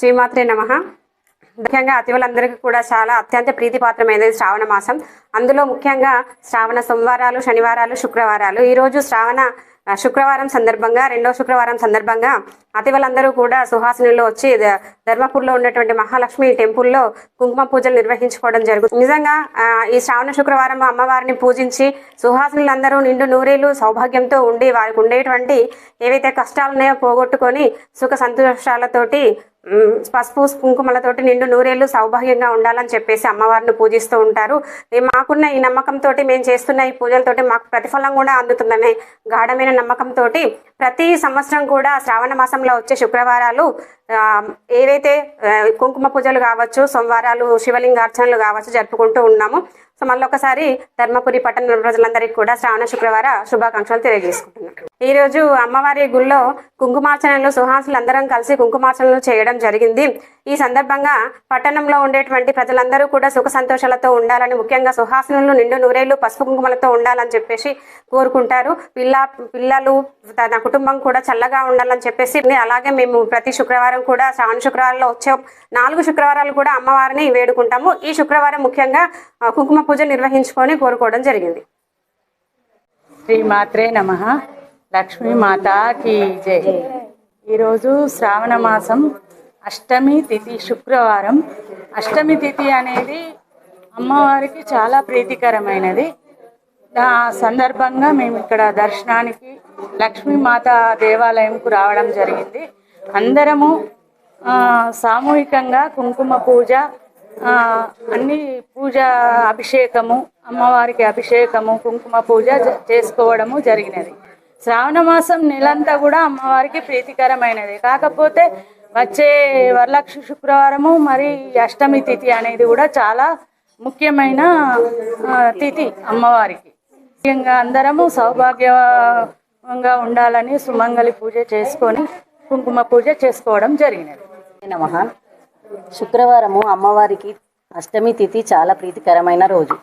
శ్రీమాత్రే నమః. ముఖ్యంగా అతివలందరికీ కూడా చాలా అత్యంత ప్రీతిపాత్రమైనది శ్రావణ మాసం. అందులో ముఖ్యంగా శ్రావణ సోమవారాలు, శనివారాలు, శుక్రవారాలు. ఈరోజు శ్రావణ శుక్రవారం సందర్భంగా, రెండో శుక్రవారం సందర్భంగా అతివలందరూ కూడా సుహాసినిలో వచ్చి ధర్మపూర్లో ఉన్నటువంటి మహాలక్ష్మి టెంపుల్లో కుంకుమ పూజలు నిర్వహించుకోవడం జరుగుతుంది. నిజంగా ఈ శ్రావణ శుక్రవారం అమ్మవారిని పూజించి సుహాసినులందరూ నిండు నూరేలు సౌభాగ్యంతో ఉండి వారికి ఉండేటువంటి ఏవైతే కష్టాలు ఉన్నాయో పోగొట్టుకొని సుఖ సంతోషాలతోటి పసుపు కుంకుమలతోటి నిండు నూరేళ్లు సౌభాగ్యంగా ఉండాలని చెప్పేసి అమ్మవారిని పూజిస్తూ ఉంటారు. మాకున్న ఈ నమ్మకంతో మేము చేస్తున్న ఈ పూజలతోటి మాకు ప్రతిఫలం కూడా అందుతుందనే గాఢమైన నమ్మకంతో ప్రతి సంవత్సరం కూడా శ్రావణ మాసంలో వచ్చే శుక్రవారాలు ఏవైతే కుంకుమ పూజలు కావచ్చు, సోమవారాలు శివలింగార్చనలు కావచ్చు జరుపుకుంటూ ఉన్నాము. సో మళ్ళీ ఒకసారి ధర్మపురి పట్టణ ప్రజలందరికీ కూడా శ్రావణ శుక్రవార శుభాకాంక్షలు తెలియజేసుకుంటున్నాను. ఈరోజు అమ్మవారి గుళ్ళో కుంకుమార్చనలు సుహాసులు అందరం కలిసి కుంకుమార్చనలు చేయడం జరిగింది. ఈ సందర్భంగా పట్టణంలో ఉండేటువంటి ప్రజలందరూ కూడా సుఖ సంతోషాలతో ఉండాలని, ముఖ్యంగా సుహాసినులు నిండు నూరేళ్లు పసుపు కుంకుమలతో ఉండాలని చెప్పేసి కోరుకుంటారు. పిల్లలు తన కుటుంబం కూడా చల్లగా ఉండాలని చెప్పేసి అలాగే మేము ప్రతి శుక్రవారం కూడా శ్రావణ శుక్రవారంలో వచ్చే 4 శుక్రవారాలు కూడా అమ్మవారిని వేడుకుంటాము. ఈ శుక్రవారం ముఖ్యంగా కుంకుమ పూజ నిర్వహించుకొని కోరుకోవడం జరిగింది. శ్రీమాత్రే నమః. లక్ష్మీ మాతాకి జై. ఈరోజు శ్రావణ మాసం అష్టమి తిథి శుక్రవారం. అష్టమి తిథి అనేది అమ్మవారికి చాలా ప్రీతికరమైనది. ఆ సందర్భంగా మేము ఇక్కడ దర్శనానికి లక్ష్మీమాత దేవాలయంకు రావడం జరిగింది. అందరము సామూహికంగా కుంకుమ పూజ, అన్ని పూజ, అభిషేకము, అమ్మవారికి అభిషేకము, కుంకుమ పూజ చేసుకోవడము జరిగినది. శ్రావణ మాసం నెలంతా కూడా అమ్మవారికి ప్రీతికరమైనది. కాకపోతే వచ్చే వరలక్ష్మి శుక్రవారము మరి అష్టమి తిథి అనేది కూడా చాలా ముఖ్యమైన తిథి అమ్మవారికి. ముఖ్యంగా అందరము సౌభాగ్యంగా ఉండాలని సుమంగళి పూజ చేసుకొని కుంకుమ పూజ చేసుకోవడం జరిగినది. నమః. శుక్రవారము అమ్మవారికి అష్టమి తిథి చాలా ప్రీతికరమైన రోజు.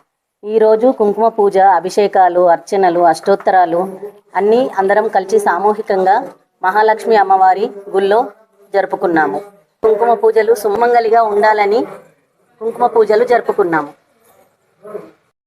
ఈరోజు కుంకుమ పూజ, అభిషేకాలు, అర్చనలు, అష్టోత్తరాలు అన్నీ అందరం కలిసి సామూహికంగా మహాలక్ష్మి అమ్మవారి గుళ్ళో జరుపుకున్నాము. కుంకుమ పూజలు సుమంగళిగా ఉండాలని కుంకుమ పూజలు జరుపుకున్నాము.